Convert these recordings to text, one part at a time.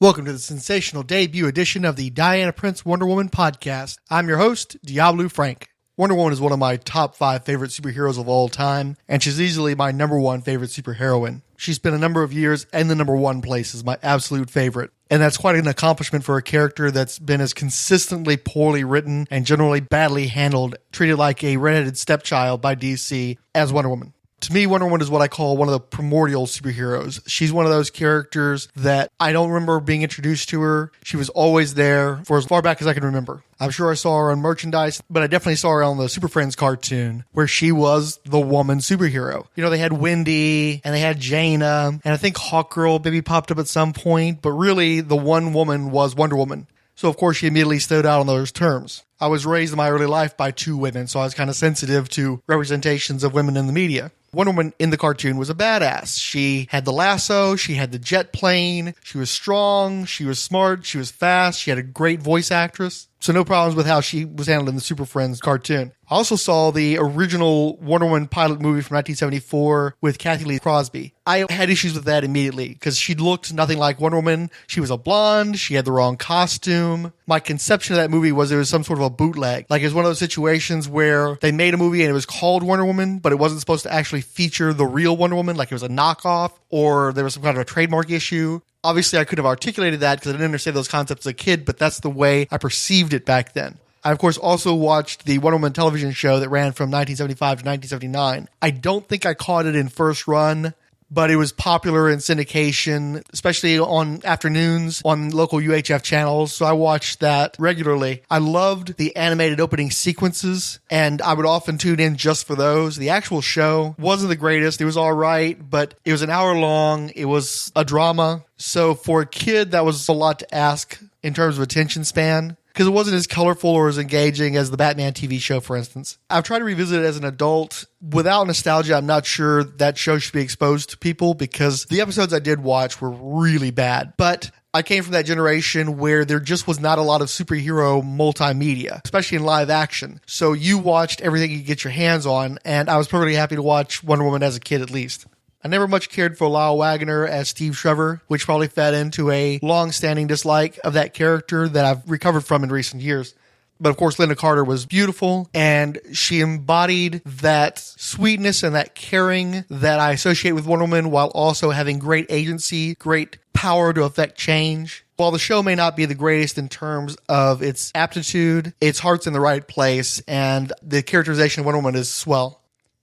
Welcome to the sensational debut edition of the Diana Prince Wonder Woman podcast. I'm your host, Diablo Frank. Wonder Woman is one of my top 5 favorite superheroes of all time, and she's easily my number 1 favorite superheroine. She's spent a number of years in the number 1 place as my absolute favorite, and that's quite an accomplishment for a character that's been as consistently poorly written and generally badly handled, treated like a redheaded stepchild by DC as Wonder Woman. To me, Wonder Woman is what I call one of the primordial superheroes. She's one of those characters that I don't remember being introduced to her. She was always there for as far back as I can remember. I'm sure I saw her on merchandise, but I definitely saw her on the Super Friends cartoon where she was the woman superhero. You know, they had Wendy and they had Jaina, and I think Hawkgirl maybe popped up at some point, but really the one woman was Wonder Woman. So, of course, she immediately stood out on those terms. I was raised in my early life by 2 women, so I was kind of sensitive to representations of women in the media. Wonder Woman in the cartoon was a badass. She had the lasso, she had the jet plane, she was strong, she was smart, she was fast, she had a great voice actress. So no problems with how she was handled in the Super Friends cartoon. I also saw the original Wonder Woman pilot movie from 1974 with Kathy Lee Crosby. I had issues with that immediately because she looked nothing like Wonder Woman. She was a blonde. She had the wrong costume. My conception of that movie was it was some sort of a bootleg. Like it was one of those situations where they made a movie and it was called Wonder Woman, but it wasn't supposed to actually feature the real Wonder Woman. Like it was a knockoff or there was some kind of a trademark issue. Obviously, I could have articulated that because I didn't understand those concepts as a kid, but that's the way I perceived it back then. I, of course, also watched the Wonder Woman television show that ran from 1975 to 1979. I don't think I caught it in first run, but it was popular in syndication, especially on afternoons on local UHF channels, so I watched that regularly. I loved the animated opening sequences, and I would often tune in just for those. The actual show wasn't the greatest. It was all right, but it was an hour long. It was a drama. So for a kid, that was a lot to ask in terms of attention span, because it wasn't as colorful or as engaging as the Batman TV show, for instance. I've tried to revisit it as an adult. Without nostalgia, I'm not sure that show should be exposed to people because the episodes I did watch were really bad. But I came from that generation where there just was not a lot of superhero multimedia, especially in live action. So you watched everything you could get your hands on, and I was perfectly happy to watch Wonder Woman as a kid at least. I never much cared for Lyle Waggoner as Steve Trevor, which probably fed into a long-standing dislike of that character that I've recovered from in recent years. But of course, Linda Carter was beautiful, and she embodied that sweetness and that caring that I associate with Wonder Woman while also having great agency, great power to affect change. While the show may not be the greatest in terms of its aptitude, its heart's in the right place, and the characterization of Wonder Woman is swell.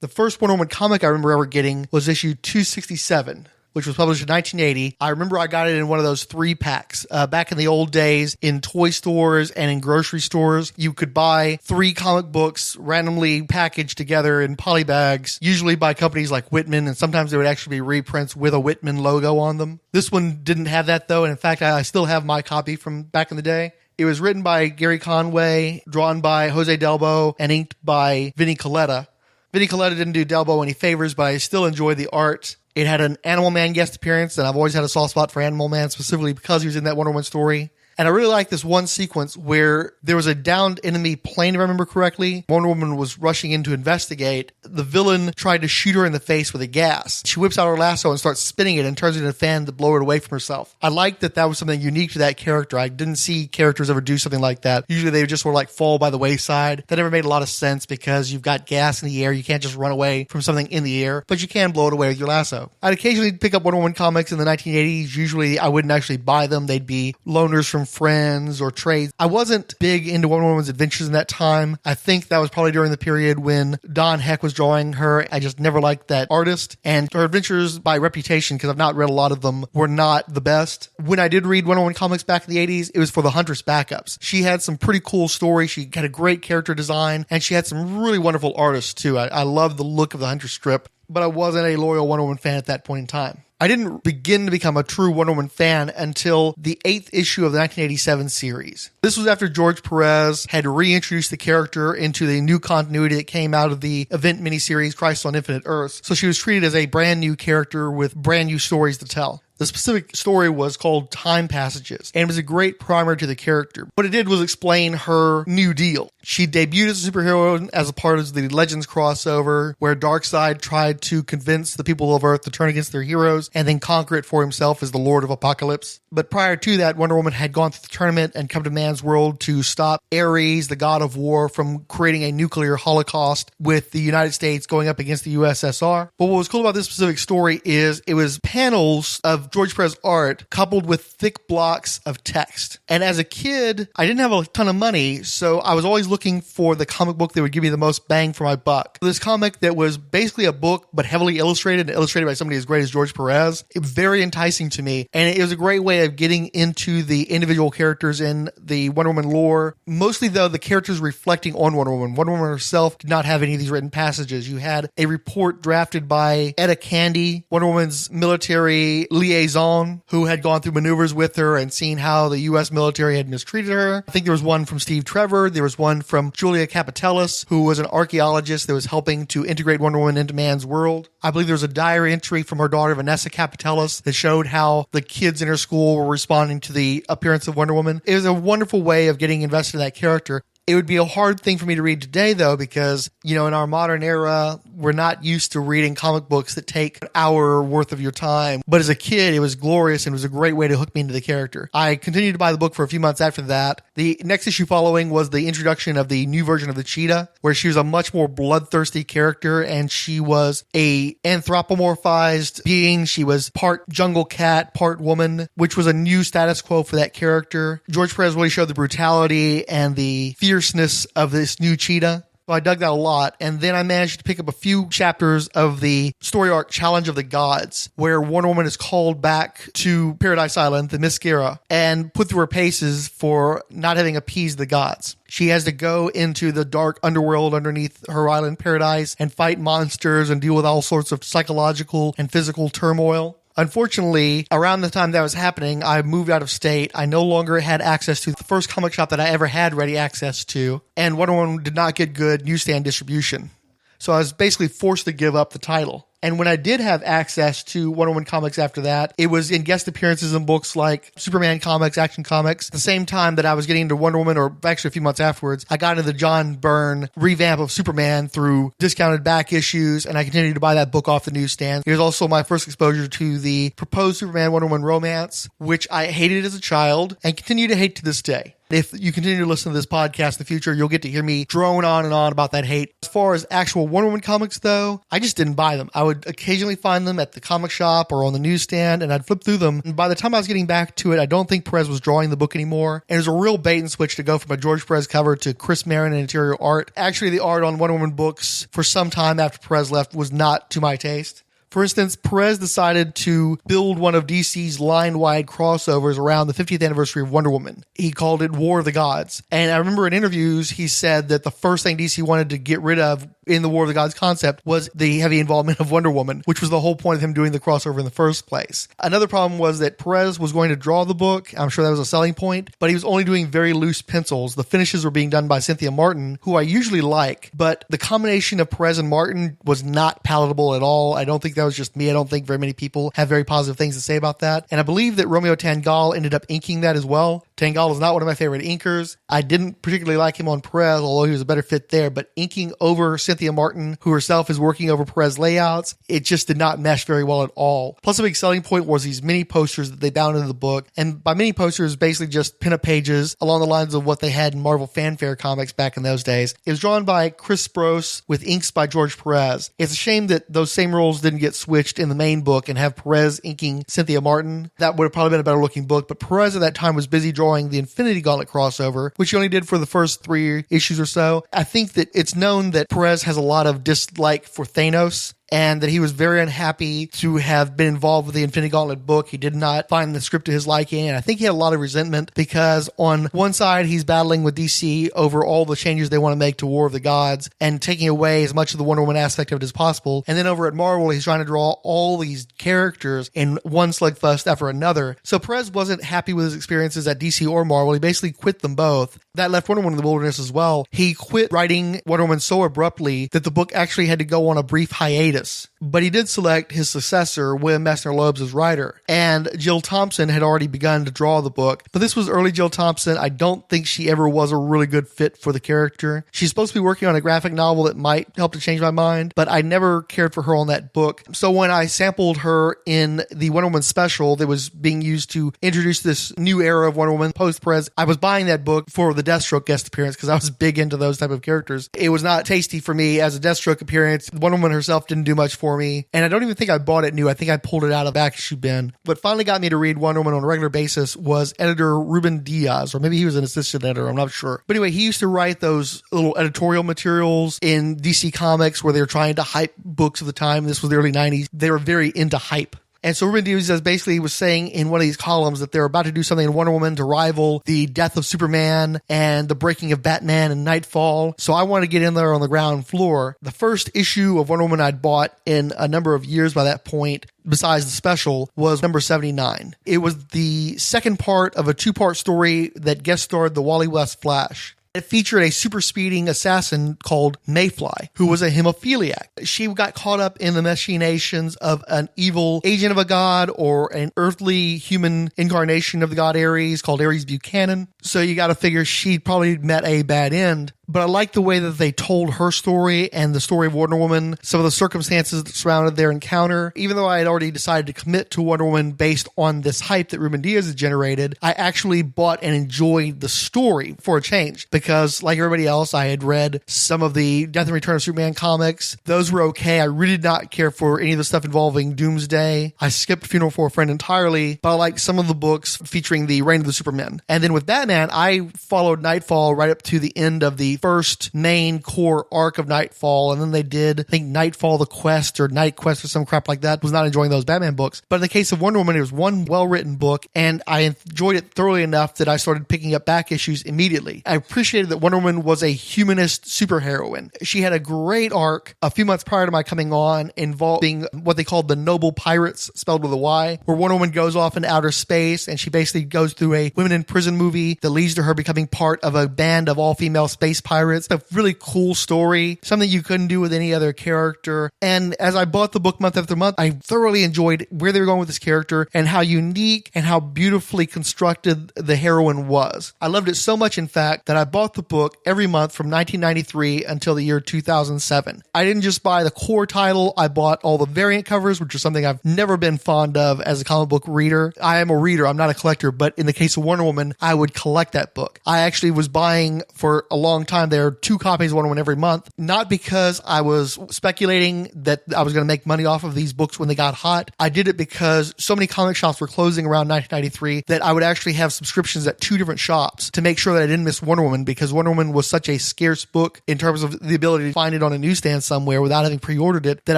The first Wonder Woman comic I remember ever getting was issue 267, which was published in 1980. I remember I got it in one of those 3-packs. Back in the old days, in toy stores and in grocery stores, you could buy 3 comic books randomly packaged together in polybags, usually by companies like Whitman, and sometimes there would actually be reprints with a Whitman logo on them. This one didn't have that, though, and in fact, I still have my copy from back in the day. It was written by Gary Conway, drawn by Jose Delbo, and inked by Vinnie Coletta. Vinnie Coletta didn't do Delbo any favors, but I still enjoyed the art. It had an Animal Man guest appearance, and I've always had a soft spot for Animal Man, specifically because he was in that Wonder Woman story. And I really like this one sequence where there was a downed enemy plane, if I remember correctly. Wonder Woman was rushing in to investigate. The villain tried to shoot her in the face with a gas. She whips out her lasso and starts spinning it and turns it into a fan to blow it away from herself. I liked that that was something unique to that character. I didn't see characters ever do something like that. Usually they just sort of like fall by the wayside. That never made a lot of sense because you've got gas in the air. You can't just run away from something in the air, but you can blow it away with your lasso. I'd occasionally pick up Wonder Woman comics in the 1980s. Usually I wouldn't actually buy them. They'd be loaners from friends or trades. I wasn't big into Wonder Woman's adventures in that time. I think that was probably during the period when Don Heck was drawing her. I just never liked that artist, and her adventures by reputation, because I've not read a lot of them, were not the best. When I did read Wonder Woman comics back in the 80s, it was for the Huntress backups. She had some pretty cool stories. She had a great character design, and she had some really wonderful artists too. I loved the look of the Huntress strip, but I wasn't a loyal Wonder Woman fan at that point in time. I didn't begin to become a true Wonder Woman fan until the 8th issue of the 1987 series. This was after George Perez had reintroduced the character into the new continuity that came out of the event miniseries Crisis on Infinite Earths. So she was treated as a brand new character with brand new stories to tell. The specific story was called Time Passages, and it was a great primer to the character. What it did was explain her new deal. She debuted as a superhero as a part of the Legends crossover, where Darkseid tried to convince the people of Earth to turn against their heroes and then conquer it for himself as the Lord of Apocalypse. But prior to that, Wonder Woman had gone through the tournament and come to man's world to stop Ares, the god of war, from creating a nuclear holocaust with the United States going up against the USSR. But what was cool about this specific story is it was panels of George Perez art coupled with thick blocks of text. And as a kid, I didn't have a ton of money, so I was always looking for the comic book that would give me the most bang for my buck. This comic that was basically a book, but heavily illustrated and illustrated by somebody as great as George Perez, it was very enticing to me. And it was a great way of getting into the individual characters in the Wonder Woman lore. Mostly, though, the characters reflecting on Wonder Woman. Wonder Woman herself did not have any of these written passages. You had a report drafted by Etta Candy, Wonder Woman's military liaison, who had gone through maneuvers with her and seen how the U.S. military had mistreated her. I think there was one from Steve Trevor. There was one from Julia Capitellis, who was an archaeologist that was helping to integrate Wonder Woman into man's world. I believe there was a diary entry from her daughter, Vanessa Capitellis, that showed how the kids in her school were responding to the appearance of Wonder Woman. It was a wonderful way of getting invested in that character. It would be a hard thing for me to read today, though, because, in our modern era, we're not used to reading comic books that take an hour worth of your time. But as a kid, it was glorious and it was a great way to hook me into the character. I continued to buy the book for a few months after that. The next issue following was the introduction of the new version of the Cheetah, where she was a much more bloodthirsty character and she was a anthropomorphized being. She was part jungle cat, part woman, which was a new status quo for that character. George Perez really showed the brutality and the fierceness of this new Cheetah. So I dug that a lot. And then I managed to pick up a few chapters of the story arc Challenge of the Gods, where Wonder Woman is called back to Paradise Island, the Themyscira, and put through her paces for not having appeased the gods. She has to go into the dark underworld underneath her island Paradise and fight monsters and deal with all sorts of psychological and physical turmoil. Unfortunately, around the time that was happening, I moved out of state. I no longer had access to the first comic shop that I ever had ready access to, and Wonder Woman did not get good newsstand distribution. So I was basically forced to give up the title. And when I did have access to Wonder Woman comics after that, it was in guest appearances in books like Superman comics, Action Comics. At the same time that I was getting into Wonder Woman, or actually a few months afterwards, I got into the John Byrne revamp of Superman through discounted back issues, and I continued to buy that book off the newsstand. It was also my first exposure to the proposed Superman Wonder Woman romance, which I hated as a child and continue to hate to this day. If you continue to listen to this podcast in the future, you'll get to hear me drone on and on about that hate. As far as actual Wonder Woman comics, though, I just didn't buy them. I would occasionally find them at the comic shop or on the newsstand, and I'd flip through them. And by the time I was getting back to it, I don't think Perez was drawing the book anymore. And it was a real bait and switch to go from a George Perez cover to Chris Marin and interior art. Actually, the art on Wonder Woman books for some time after Perez left was not to my taste. For instance, Perez decided to build one of DC's line-wide crossovers around the 50th anniversary of Wonder Woman. He called it War of the Gods. And I remember in interviews, he said that the first thing DC wanted to get rid of in the War of the Gods concept was the heavy involvement of Wonder Woman, which was the whole point of him doing the crossover in the first place. Another problem was that Perez was going to draw the book. I'm sure that was a selling point, but he was only doing very loose pencils. The finishes were being done by Cynthia Martin, who I usually like, but the combination of Perez and Martin was not palatable at all. I don't think that was just me. I don't think very many people have very positive things to say about that. And I believe that Romeo Tanghal ended up inking that as well. Tanghal is not one of my favorite inkers. I didn't particularly like him on Perez, although he was a better fit there, but inking over Cynthia Martin, who herself is working over Perez layouts, it just did not mesh very well at all. Plus, a big selling point was these mini posters that they bound into the book. And by mini posters, basically just pinup pages along the lines of what they had in Marvel Fanfare comics back in those days. It was drawn by Chris Sprouse with inks by George Perez. It's a shame that those same roles didn't get switched in the main book and have Perez inking Cynthia Martin. That would have probably been a better looking book, but Perez at that time was busy drawing the Infinity Gauntlet crossover, which he only did for the first 3 issues or so. I think that it's known that Perez has a lot of dislike for Thanos, and that he was very unhappy to have been involved with the Infinity Gauntlet book. He did not find the script to his liking, and I think he had a lot of resentment because on one side, he's battling with DC over all the changes they want to make to War of the Gods and taking away as much of the Wonder Woman aspect of it as possible. And then over at Marvel, he's trying to draw all these characters in one slugfest after another. So Perez wasn't happy with his experiences at DC or Marvel. He basically quit them both. That left Wonder Woman in the wilderness as well. He quit writing Wonder Woman so abruptly that the book actually had to go on a brief hiatus Gatiss. But he did select his successor, William Messner Loebs, as writer. And Jill Thompson had already begun to draw the book. But this was early Jill Thompson. I don't think she ever was a really good fit for the character. She's supposed to be working on a graphic novel that might help to change my mind, but I never cared for her on that book. So when I sampled her in the Wonder Woman special that was being used to introduce this new era of Wonder Woman post-Prez, I was buying that book for the Deathstroke guest appearance because I was big into those type of characters. It was not tasty for me as a Deathstroke appearance. Wonder Woman herself didn't do much for me, and I don't even think I bought it new. I think I pulled it out of the back issue bin. What finally got me to read Wonder Woman on a regular basis was editor Ruben Diaz, or maybe he was an assistant editor, I'm not sure. But anyway, he used to write those little editorial materials in DC Comics where they were trying to hype books of the time. This was the early 90s. They were very into hype. And so Ruben Diaz basically was saying in one of these columns that they're about to do something in Wonder Woman to rival the death of Superman and the breaking of Batman and Nightfall. So I wanted to get in there on the ground floor. The first issue of Wonder Woman I'd bought in a number of years by that point, besides the special, was number 79. It was the second part of a two-part story that guest starred the Wally West Flash. It featured a super speeding assassin called Mayfly, who was a hemophiliac. She got caught up in the machinations of an evil agent of a god or an earthly human incarnation of the god Ares called Ares Buchanan. So you got to figure she probably met a bad end. But I like the way that they told her story and the story of Wonder Woman, some of the circumstances that surrounded their encounter. Even though I had already decided to commit to Wonder Woman based on this hype that Ruben Diaz had generated, I actually bought and enjoyed the story for a change. Because like everybody else, I had read some of the Death and Return of Superman comics. Those were okay. I really did not care for any of the stuff involving Doomsday. I skipped Funeral for a Friend entirely, but I liked some of the books featuring the Reign of the Supermen. And then with Batman, I followed Nightfall right up to the end of the first main core arc of Nightfall, and then they did, I think, Nightfall the Quest or Night Quest or some crap like that. Was not enjoying those Batman books. But in the case of Wonder Woman, it was one well-written book, and I enjoyed it thoroughly enough that I started picking up back issues immediately. I appreciated that Wonder Woman was a humanist superheroine. She had a great arc a few months prior to my coming on involving what they called the Noble Pirates, spelled with a Y, where Wonder Woman goes off into outer space, and she basically goes through a women in prison movie that leads to her becoming part of a band of all-female space pirates. A really cool story, something you couldn't do with any other character. And as I bought the book month after month, I thoroughly enjoyed where they were going with this character and how unique and how beautifully constructed the heroine was. I loved it so much, in fact, that I bought the book every month from 1993 until the year 2007. I didn't just buy the core title, I bought all the variant covers, which is something I've never been fond of as a comic book reader. I am a reader, I'm not a collector, but in the case of Wonder Woman, I would collect that book. I actually was buying for a long time there 2 copies of Wonder Woman every month, not because I was speculating that I was going to make money off of these books when they got hot. I did it because so many comic shops were closing around 1993 that I would actually have subscriptions at 2 different shops to make sure that I didn't miss Wonder Woman, because Wonder Woman was such a scarce book in terms of the ability to find it on a newsstand somewhere without having pre-ordered it, that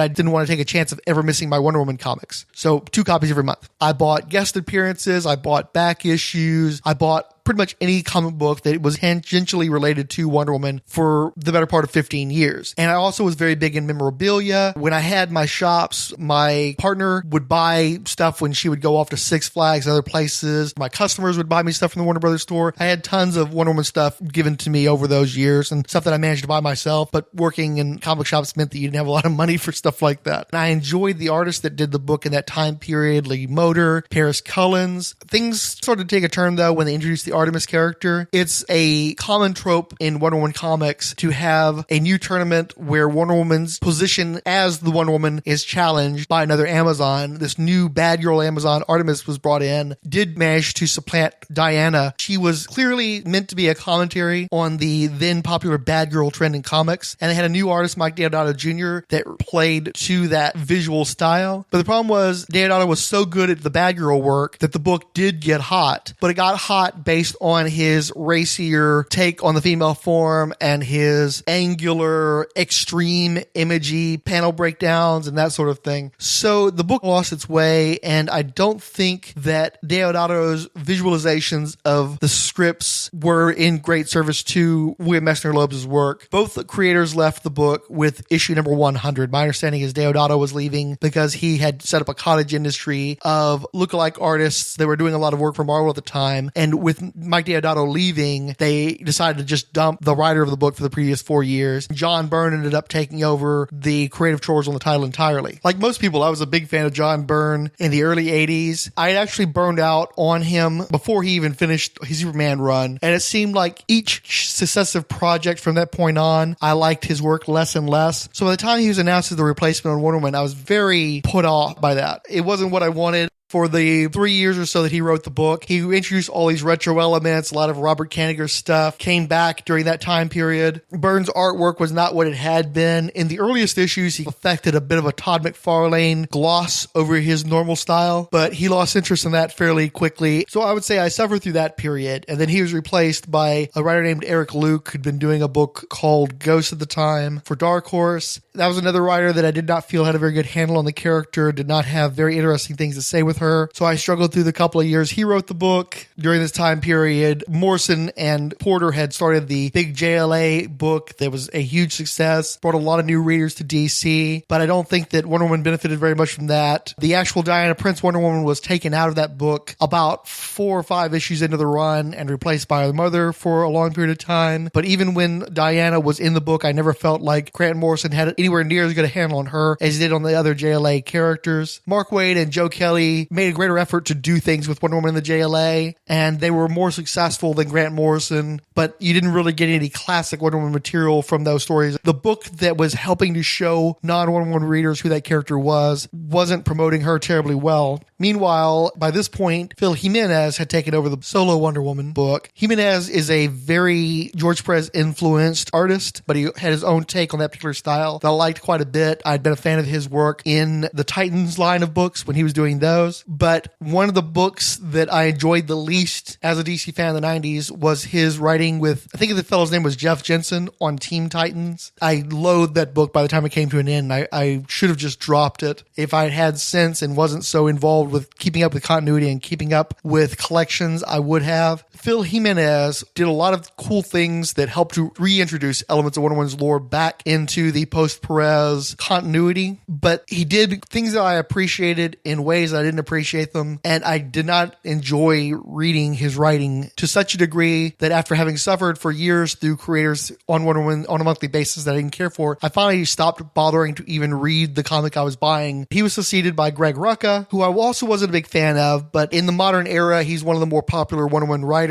I didn't want to take a chance of ever missing my Wonder Woman comics. So 2 copies every month. I bought guest appearances, I bought back issues, I bought pretty much any comic book that was tangentially related to Wonder Woman for the better part of 15 years. And I also was very big in memorabilia. When I had my shops, my partner would buy stuff when she would go off to Six Flags and other places. My customers would buy me stuff from the Warner Brothers store. I had tons of Wonder Woman stuff given to me over those years and stuff that I managed to buy myself, but working in comic shops meant that you didn't have a lot of money for stuff like that. And I enjoyed the artists that did the book in that time period, Lee Moder, Paris Cullins. Things started to take a turn though when they introduced the Artemis character. It's a common trope in Wonder Woman comics to have a new tournament where Wonder Woman's position as the Wonder Woman is challenged by another Amazon. This new bad girl Amazon, Artemis, was brought in, did manage to supplant Diana. She was clearly meant to be a commentary on the then popular bad girl trend in comics, and they had a new artist, Mike Deodato Jr., that played to that visual style. But the problem was Deodato was so good at the bad girl work that the book did get hot, but it got hot based on his racier take on the female form and his angular, extreme, imagey panel breakdowns and that sort of thing. So the book lost its way, and I don't think that Deodato's visualizations of the scripts were in great service to William Messner Loebs' work. Both the creators left the book with issue number 100. My understanding is Deodato was leaving because he had set up a cottage industry of lookalike artists that were doing a lot of work for Marvel at the time. And with with Mike Deodato leaving, they decided to just dump the writer of the book for the previous 4 years. John Byrne ended up taking over the creative chores on the title entirely. Like most people, I was a big fan of John Byrne in the early 80s. I had actually burned out on him before he even finished his Superman run, and it seemed like each successive project from that point on, I liked his work less and less. So by the time he was announced as the replacement on Wonder Woman, I was very put off by that. It wasn't what I wanted. For the 3 years or so that he wrote the book, he introduced all these retro elements, a lot of Robert Kanigher stuff came back during that time period. Byrne's artwork was not what it had been. In the earliest issues, he affected a bit of a Todd McFarlane gloss over his normal style, but he lost interest in that fairly quickly. So I would say I suffered through that period. And then he was replaced by a writer named Eric Luke, who'd been doing a book called Ghost at the time for Dark Horse. That was another writer that I did not feel had a very good handle on the character, did not have very interesting things to say with her. So I struggled through the couple of years he wrote the book. During this time period, Morrison and Porter had started the big JLA book that was a huge success, brought a lot of new readers to DC, but I don't think that Wonder Woman benefited very much from that. The actual Diana Prince Wonder Woman was taken out of that book about 4 or 5 issues into the run and replaced by her mother for a long period of time. But even when Diana was in the book, I never felt like Grant Morrison had anywhere near as good a handle on her as he did on the other JLA characters. Mark Waid and Joe Kelly made a greater effort to do things with Wonder Woman in the JLA, and they were more successful than Grant Morrison, but you didn't really get any classic Wonder Woman material from those stories. The book that was helping to show non-Wonder Woman readers who that character wasn't promoting her terribly well. Meanwhile, by this point, Phil Jimenez had taken over the solo Wonder Woman book. Jimenez is a very George Perez influenced artist, but he had his own take on that particular style that I liked quite a bit. I'd been a fan of his work in the Titans line of books when he was doing those. But one of the books that I enjoyed the least as a DC fan in the 90s was his writing with, I think the fellow's name was Jeff Jensen on Teen Titans. I loathed that book by the time it came to an end. I should have just dropped it. If I had sense and wasn't so involved with keeping up with continuity and keeping up with collections, I would have. Phil Jimenez did a lot of cool things that helped to reintroduce elements of Wonder Woman's lore back into the post-Perez continuity, but he did things that I appreciated in ways that I didn't appreciate them, and I did not enjoy reading his writing to such a degree that after having suffered for years through creators on Wonder Woman on a monthly basis that I didn't care for, I finally stopped bothering to even read the comic I was buying. He was succeeded by Greg Rucka, who I also wasn't a big fan of, but in the modern era, he's one of the more popular Wonder Woman writers.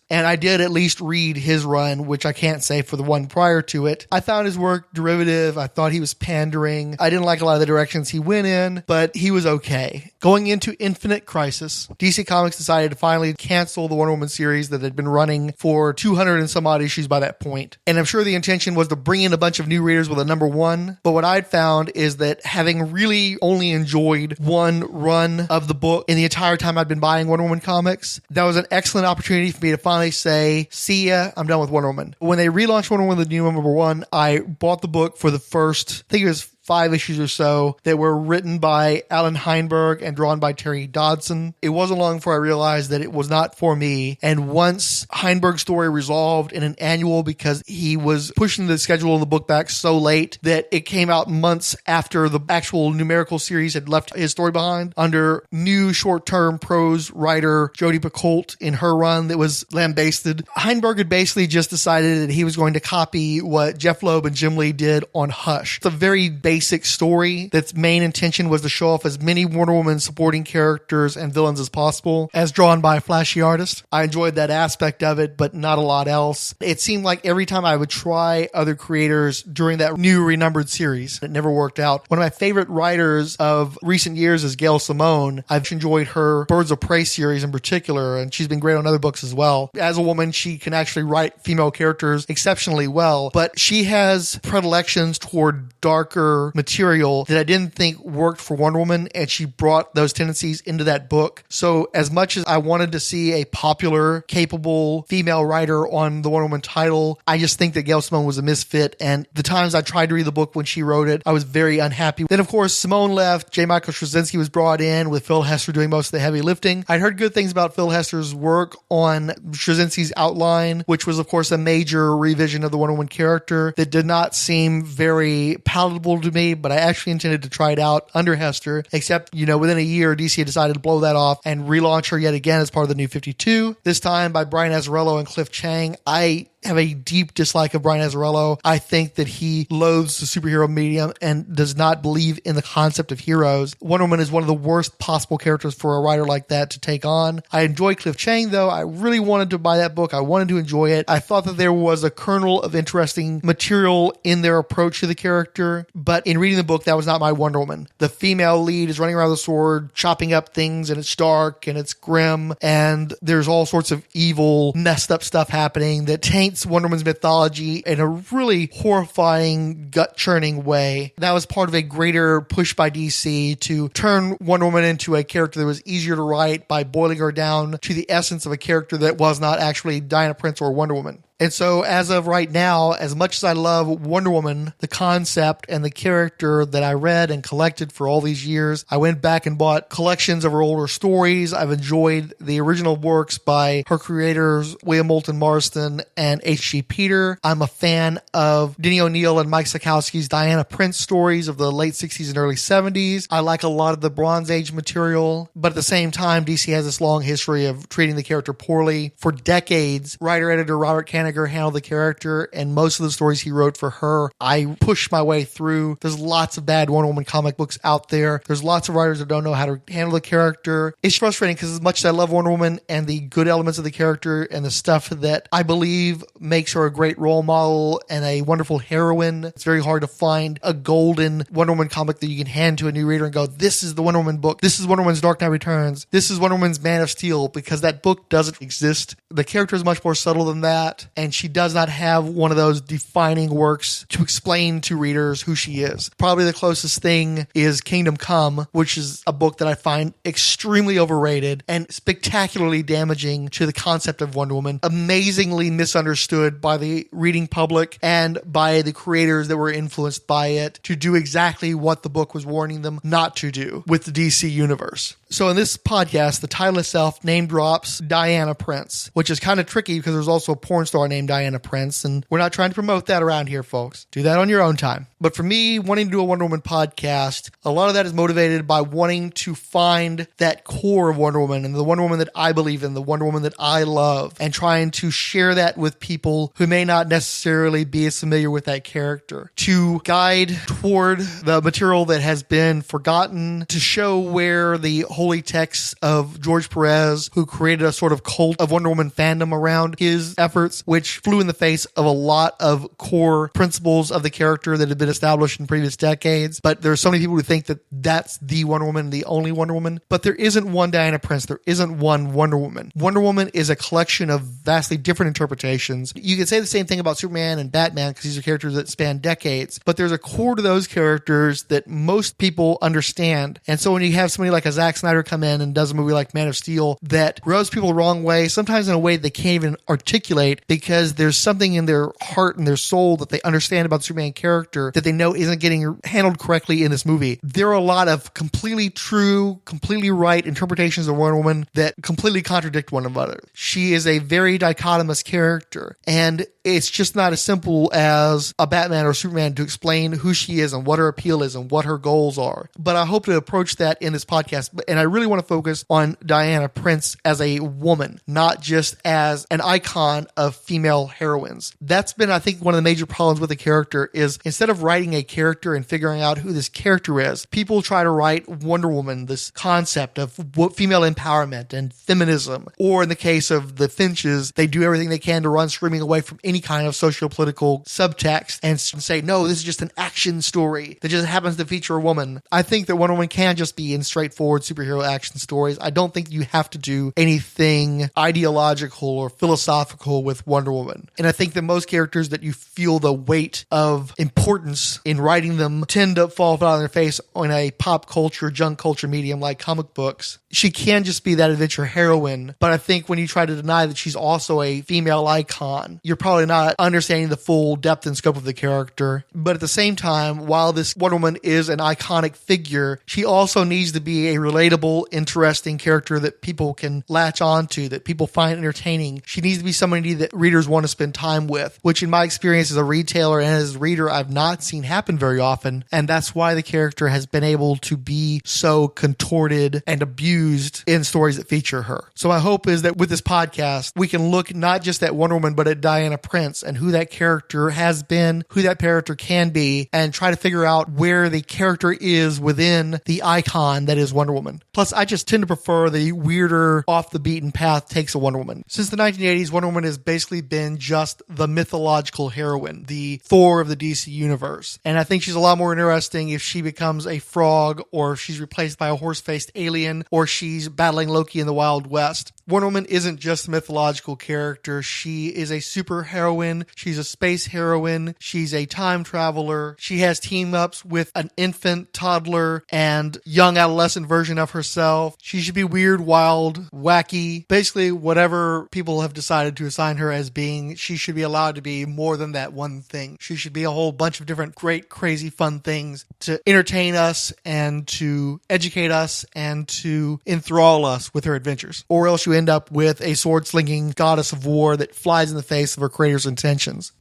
And I did at least read his run, which I can't say for the one prior to it. I found his work derivative. I thought he was pandering. I didn't like a lot of the directions he went in, but he was okay. Going into Infinite Crisis, DC Comics decided to finally cancel the Wonder Woman series that had been running for 200 and some odd issues by that point. And I'm sure the intention was to bring in a bunch of new readers with a number one. But what I'd found is that having really only enjoyed one run of the book in the entire time I'd been buying Wonder Woman comics, that was an excellent opportunity for me to finally say, see ya, I'm done with Wonder Woman. When they relaunched Wonder Woman, the new number one, I bought the book for the first, I think it was 5 issues or so that were written by Alan Heinberg and drawn by Terry Dodson. It wasn't long before I realized that it was not for me. And once Heinberg's story resolved in an annual because he was pushing the schedule of the book back so late that it came out months after the actual numerical series had left his story behind under new short-term prose writer Jodi Picoult in her run that was lambasted. Heinberg had basically just decided that he was going to copy what Jeff Loeb and Jim Lee did on Hush. It's a very basic story that's main intention was to show off as many Wonder Woman supporting characters and villains as possible, as drawn by a flashy artist. I enjoyed that aspect of it, but not a lot else. It seemed like every time I would try other creators during that new renumbered series, it never worked out. One of my favorite writers of recent years is Gail Simone. I've enjoyed her Birds of Prey series in particular, and she's been great on other books as well. As a woman, she can actually write female characters exceptionally well, but she has predilections toward darker material that I didn't think worked for Wonder Woman, and she brought those tendencies into that book. So as much as I wanted to see a popular, capable female writer on the Wonder Woman title, I just think that Gail Simone was a misfit, and the times I tried to read the book when she wrote it, I was very unhappy. Then of course Simone left, J. Michael Straczynski was brought in with Phil Hester doing most of the heavy lifting. I'd heard good things about Phil Hester's work on Straczynski's Outline, which was of course a major revision of the Wonder Woman character that did not seem very palatable to me me, but I actually intended to try it out under Hester, except, within a year, DC had decided to blow that off and relaunch her yet again as part of the New 52, this time by Brian Azzarello and Cliff Chiang. I have a deep dislike of Brian Azzarello. I think that he loathes the superhero medium and does not believe in the concept of heroes. Wonder Woman is one of the worst possible characters for a writer like that to take on. I enjoy Cliff Chiang, though. I really wanted to buy that book. I wanted to enjoy it. I thought that there was a kernel of interesting material in their approach to the character, but in reading the book, that was not my Wonder Woman. The female lead is running around with a sword, chopping up things, and it's dark, and it's grim, and there's all sorts of evil, messed up stuff happening that taints Wonder Woman's mythology in a really horrifying, gut-churning way. That was part of a greater push by DC to turn Wonder Woman into a character that was easier to write by boiling her down to the essence of a character that was not actually Diana Prince or Wonder Woman. And so as of right now, as much as I love Wonder Woman, the concept and the character that I read and collected for all these years, I went back and bought collections of her older stories. I've enjoyed the original works by her creators, William Moulton Marston and H.G. Peter. I'm a fan of Denny O'Neil and Mike Sekowsky's Diana Prince stories of the late 60s and early 70s. I like a lot of the Bronze Age material, but at the same time, DC has this long history of treating the character poorly. For decades, writer-editor Robert Kanigher handled the character, and most of the stories he wrote for her, I pushed my way through. There's lots of bad Wonder Woman comic books out there. There's lots of writers that don't know how to handle the character. It's frustrating because as much as I love Wonder Woman and the good elements of the character and the stuff that I believe makes her a great role model and a wonderful heroine, it's very hard to find a golden Wonder Woman comic that you can hand to a new reader and go, this is the Wonder Woman book. This is Wonder Woman's Dark Knight Returns. This is Wonder Woman's Man of Steel, because that book doesn't exist. The character is much more subtle than that, and she does not have one of those defining works to explain to readers who she is. Probably the closest thing is Kingdom Come, which is a book that I find extremely overrated and spectacularly damaging to the concept of Wonder Woman, amazingly misunderstood by the reading public and by the creators that were influenced by it to do exactly what the book was warning them not to do with the DC universe. So in this podcast, the title itself name drops Diana Prince, which is kind of tricky because there's also a porn star named Diana Prince, and we're not trying to promote that around here, folks. Do that on your own time. But for me, wanting to do a Wonder Woman podcast, a lot of that is motivated by wanting to find that core of Wonder Woman and the Wonder Woman that I believe in, the Wonder Woman that I love, and trying to share that with people who may not necessarily be as familiar with that character, to guide toward the material that has been forgotten, to show where the holy texts of George Perez, who created a sort of cult of Wonder Woman fandom around his efforts, which flew in the face of a lot of core principles of the character that had been established in previous decades. But there are so many people who think that that's the Wonder Woman, the only Wonder Woman. But there isn't one Diana Prince. There isn't one Wonder Woman. Wonder Woman is a collection of vastly different interpretations. You could say the same thing about Superman and Batman because these are characters that span decades. But there's a core to those characters that most people understand. And so when you have somebody like a Zack Snyder come in and does a movie like Man of Steel that rubs people the wrong way, sometimes in a way they can't even articulate because there's something in their heart and their soul that they understand about the Superman character that they know isn't getting handled correctly in this movie. There are a lot of completely true, completely right interpretations of Wonder Woman that completely contradict one another. She is a very dichotomous character, and it's just not as simple as a Batman or Superman to explain who she is and what her appeal is and what her goals are. But I hope to approach that in this podcast, and I really want to focus on Diana Prince as a woman, not just as an icon of female heroines. That's been, I think, one of the major problems with the character is instead of writing a character and figuring out who this character is, people try to write Wonder Woman, this concept of female empowerment and feminism. Or in the case of the Finches, they do everything they can to run screaming away from any kind of socio-political subtext and say, no, this is just an action story that just happens to feature a woman. I think that Wonder Woman can just be in straightforward superhero action stories. I don't think you have to do anything ideological or philosophical with Wonder Woman. And I think that most characters that you feel the weight of importance in writing them tend to fall flat on their face on a pop culture, junk culture medium like comic books. She can just be that adventure heroine, but I think when you try to deny that she's also a female icon, you're probably not understanding the full depth and scope of the character. But at the same time, while this Wonder Woman is an iconic figure, she also needs to be a relatable, interesting character that people can latch on to, that people find entertaining. She needs to be somebody that readers want to spend time with, which in my experience as a retailer and as a reader, I've not seen happen very often. And that's why the character has been able to be so contorted and abused in stories that feature her. So my hope is that with this podcast, we can look not just at Wonder Woman, but at Diana Prince and who that character has been, who that character can be, and try to figure out where the character is within the icon that is Wonder Woman. Plus, I just tend to prefer the weirder, off the beaten path takes of Wonder Woman. Since the 1980s, Wonder Woman has basically been just the mythological heroine, the Thor of the DC universe. And I think she's a lot more interesting if she becomes a frog, or if she's replaced by a horse-faced alien, or she's battling Loki in the Wild West. Wonder Woman isn't just a mythological character. She is a super heroine. She's a space heroine. She's a time traveler. She has team-ups with an infant, toddler, and young adolescent version of herself. She should be weird, wild, wacky. Basically, whatever people have decided to assign her as being, she should be allowed to be more than that one thing. She should be a whole bunch of different great, crazy, fun things to entertain us and to educate us and to enthrall us with her adventures. Or else you end up with a sword-slinging goddess of war that flies in the face of her creator's intentions.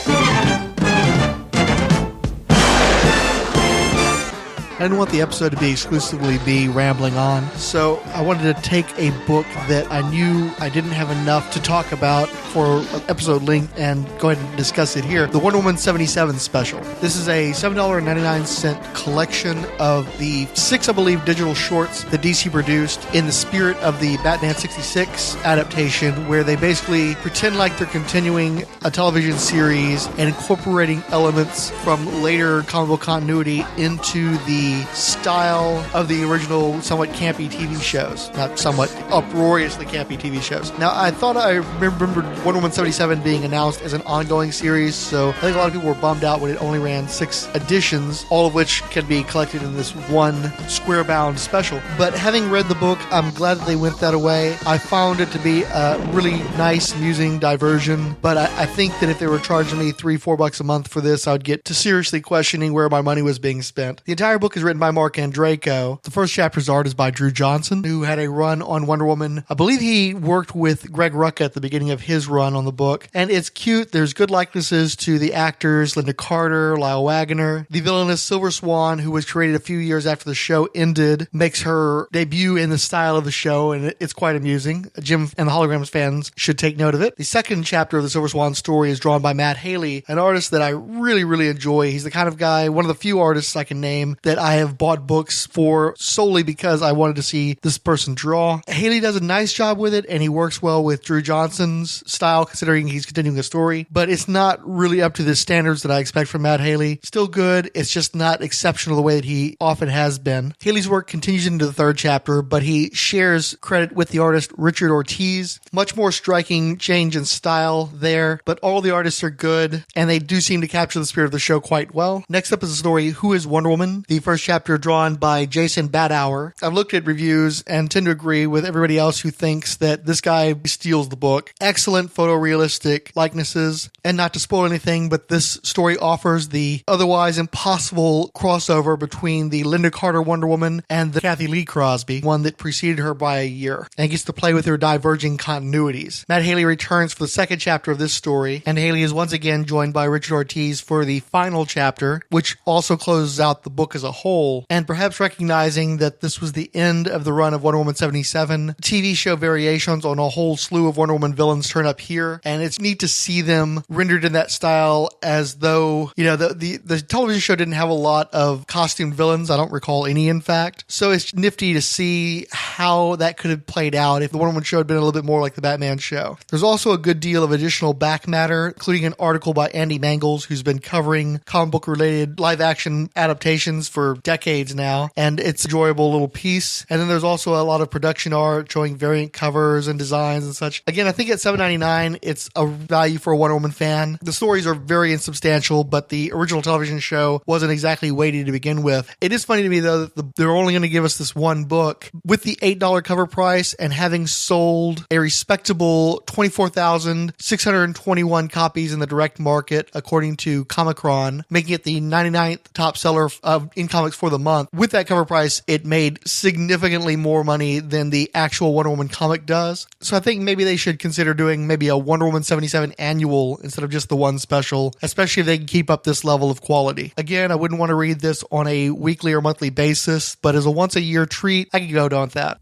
I didn't want the episode to be exclusively me rambling on, so I wanted to take a book that I knew I didn't have enough to talk about for episode length and go ahead and discuss it here. The Wonder Woman 77 special. This is a $7.99 collection of the 6, I believe, digital shorts that DC produced in the spirit of the Batman 66 adaptation, where they basically pretend like they're continuing a television series and incorporating elements from later comic book continuity into the style of the original somewhat campy TV shows. Not somewhat, uproariously campy TV shows. Now, I thought I remembered Wonder Woman 77 being announced as an ongoing series, so I think a lot of people were bummed out when it only ran 6 editions, all of which can be collected in this one square-bound special. But having read the book, I'm glad that they went that way. I found it to be a really nice, amusing diversion, but I think that if they were charging me $3-4 a month for this, I would get to seriously questioning where my money was being spent. The entire book is written by Mark Andreyko. The first chapter's art is by Drew Johnson, who had a run on Wonder Woman. I believe he worked with Greg Rucka at the beginning of his run on the book. And it's cute. There's good likenesses to the actors, Linda Carter, Lyle Waggoner. The villainess Silver Swan, who was created a few years after the show ended, makes her debut in the style of the show, and it's quite amusing. Jim and the Holograms fans should take note of it. The second chapter of the Silver Swan story is drawn by Matt Haley, an artist that I really, really enjoy. He's the kind of guy, one of the few artists I can name that I have bought books for solely because I wanted to see this person draw. Haley does a nice job with it, and he works well with Drew Johnson's style, considering he's continuing a story, but it's not really up to the standards that I expect from Matt Haley. Still good, it's just not exceptional the way that he often has been. Haley's work continues into the third chapter, but he shares credit with the artist Richard Ortiz. Much more striking change in style there, but all the artists are good, and they do seem to capture the spirit of the show quite well. Next up is the story, Who is Wonder Woman? The first chapter drawn by Jason Badauer. I've looked at reviews and tend to agree with everybody else who thinks that this guy steals the book. Excellent photorealistic likenesses, and not to spoil anything, but this story offers the otherwise impossible crossover between the Linda Carter Wonder Woman and the Kathy Lee Crosby, one that preceded her by a year, and gets to play with her diverging continuities. Matt Haley returns for the second chapter of this story, and Haley is once again joined by Richard Ortiz for the final chapter, which also closes out the book as a whole. And perhaps recognizing that this was the end of the run of Wonder Woman 77, TV show variations on a whole slew of Wonder Woman villains turn up here, and it's neat to see them rendered in that style as though, you know, the television show didn't have a lot of costumed villains. I don't recall any, in fact. So it's nifty to see how that could have played out if the Wonder Woman show had been a little bit more like the Batman show. There's also a good deal of additional back matter, including an article by Andy Mangels, who's been covering comic book related live action adaptations for decades now, and it's an enjoyable little piece. And then there's also a lot of production art showing variant covers and designs and such. Again, I think at $7.99 it's a value for a Wonder Woman fan. The stories are very insubstantial, but the original television show wasn't exactly weighty to begin with. It is funny to me though that they're only going to give us this one book with the $8 cover price, and having sold a respectable 24,621 copies in the direct market according to Comicron, making it the 99th top seller in comic Comics for the month. With that cover price, it made significantly more money than the actual Wonder Woman comic does. So I think maybe they should consider doing maybe a Wonder Woman 77 annual instead of just the one special, especially if they can keep up this level of quality. Again, I wouldn't want to read this on a weekly or monthly basis, but as a once a year treat, I could go down with that.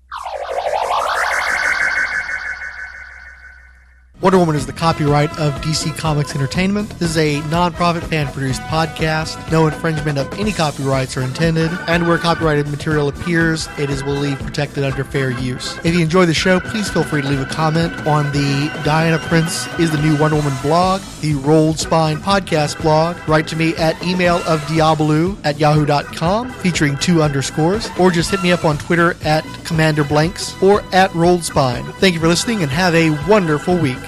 Wonder Woman is the copyright of DC Comics Entertainment. This is a non-profit fan-produced podcast. No infringement of any copyrights are intended, and where copyrighted material appears, it is believed protected under fair use. If you enjoy the show, please feel free to leave a comment on the Diana Prince is the New Wonder Woman blog, the Rolled Spine podcast blog. Write to me at emailofdiablo@yahoo.com, featuring 2 underscores, or just hit me up on Twitter at Commander Blanks or at Rolled Spine. Thank you for listening and have a wonderful week.